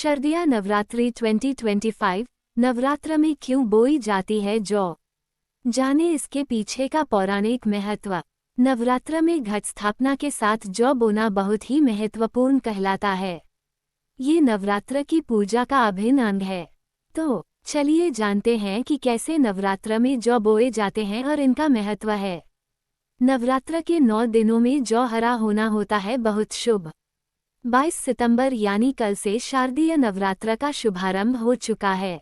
शारदीय नवरात्रि 2025 नवरात्र में क्यों बोई जाती है जौ? जाने इसके पीछे का पौराणिक महत्व। नवरात्र में घट स्थापना के साथ जौ बोना बहुत ही महत्वपूर्ण कहलाता है। ये नवरात्र की पूजा का अभिन्न अंग है। तो चलिए जानते हैं कि कैसे नवरात्र में जौ बोए जाते हैं और इनका महत्व है। नवरात्र के 9 दिनों में जौ हरा होना होता है बहुत शुभ। 22 सितंबर यानी कल से शारदीय नवरात्र का शुभारंभ हो चुका है।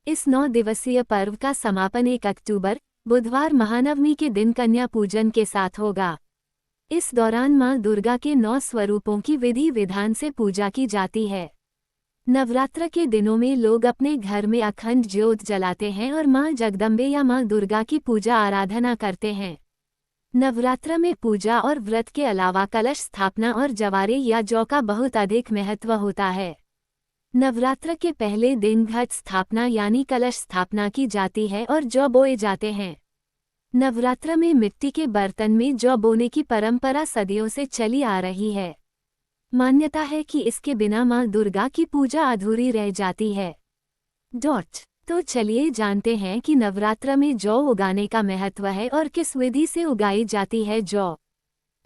इस 9 दिवसीय पर्व का समापन 1 अक्टूबर बुधवार महानवमी के दिन कन्या पूजन के साथ होगा। इस दौरान मां दुर्गा के 9 स्वरूपों की विधि विधान से पूजा की जाती है। नवरात्र के दिनों में लोग अपने घर में अखंड ज्योत जलाते हैं और मां जगदम्बे या मां दुर्गा की पूजा आराधना करते हैं। नवरात्र में पूजा और व्रत के अलावा कलश स्थापना और जवारे या जौ का बहुत अधिक महत्व होता है। नवरात्र के पहले दिन घट स्थापना यानी कलश स्थापना की जाती है और जौ बोए जाते हैं। नवरात्र में मिट्टी के बर्तन में जौ बोने की परंपरा सदियों से चली आ रही है। मान्यता है कि इसके बिना मां दुर्गा की पूजा अधूरी रह जाती है। तो चलिए जानते हैं कि नवरात्र में जौ उगाने का महत्व है और किस विधि से उगाई जाती है जौ।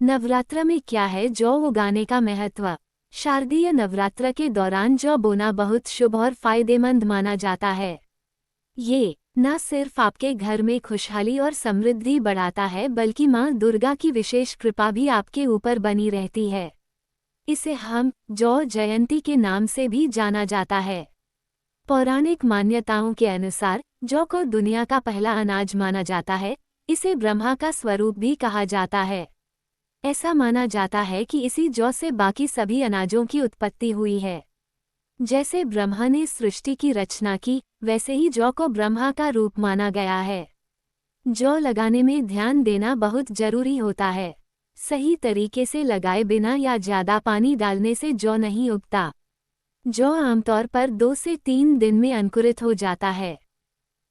नवरात्र में क्या है जौ उगाने का महत्व? शारदीय नवरात्र के दौरान जौ बोना बहुत शुभ और फायदेमंद माना जाता है। ये न सिर्फ आपके घर में खुशहाली और समृद्धि बढ़ाता है बल्कि मां दुर्गा की विशेष कृपा भी आपके ऊपर बनी रहती है। इसे हम जौ जयंती के नाम से भी जाना जाता है। पौराणिक मान्यताओं के अनुसार जौ को दुनिया का पहला अनाज माना जाता है। इसे ब्रह्मा का स्वरूप भी कहा जाता है। ऐसा माना जाता है कि इसी जौ से बाकी सभी अनाजों की उत्पत्ति हुई है। जैसे ब्रह्मा ने सृष्टि की रचना की, वैसे ही जौ को ब्रह्मा का रूप माना गया है। जौ लगाने में ध्यान देना बहुत जरूरी होता है। सही तरीके से लगाए बिना या ज़्यादा पानी डालने से जौ नहीं उगता। जौ आमतौर पर 2 से 3 दिन में अंकुरित हो जाता है।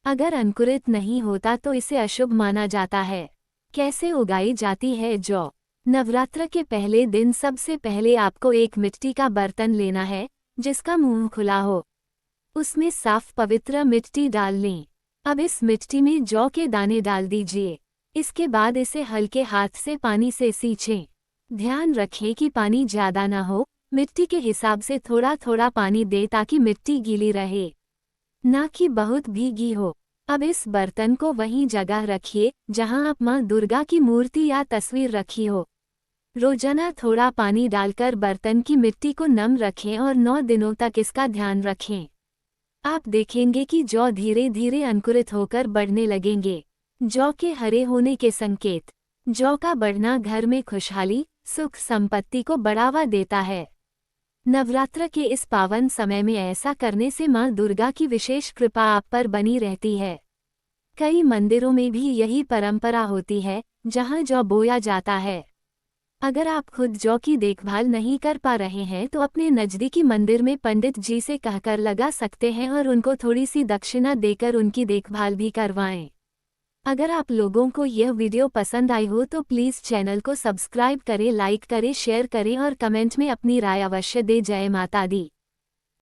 अगर अंकुरित नहीं होता तो इसे अशुभ माना जाता है। कैसे उगाई जाती है जौ? नवरात्र के पहले दिन सबसे पहले आपको एक मिट्टी का बर्तन लेना है जिसका मुंह खुला हो। उसमें साफ पवित्र मिट्टी डाल लें। अब इस मिट्टी में जौ के दाने डाल दीजिए। इसके बाद इसे हल्के हाथ से पानी से सींचें। ध्यान रखें कि पानी ज़्यादा न हो। मिट्टी के हिसाब से थोड़ा थोड़ा पानी दे ताकि मिट्टी गीली रहे, ना कि बहुत भीगी हो। अब इस बर्तन को वहीं जगह रखिए जहां आप मां दुर्गा की मूर्ति या तस्वीर रखी हो। रोजाना थोड़ा पानी डालकर बर्तन की मिट्टी को नम रखें और 9 दिनों तक इसका ध्यान रखें। आप देखेंगे कि जौ धीरे धीरे अंकुरित होकर बढ़ने लगेंगे। जौ के हरे होने के संकेत। जौ का बढ़ना घर में खुशहाली, सुख संपत्ति को बढ़ावा देता है। नवरात्र के इस पावन समय में ऐसा करने से मां दुर्गा की विशेष कृपा आप पर बनी रहती है। कई मंदिरों में भी यही परंपरा होती है जहां जौ बोया जाता है। अगर आप खुद जौ की देखभाल नहीं कर पा रहे हैं तो अपने नज़दीकी मंदिर में पंडित जी से कहकर लगा सकते हैं और उनको थोड़ी सी दक्षिणा देकर उनकी देखभाल भी करवाएं। अगर आप लोगों को यह वीडियो पसंद आई हो तो प्लीज़ चैनल को सब्सक्राइब करें, लाइक करें, शेयर करें और कमेंट में अपनी राय अवश्य दें। जय माता दी।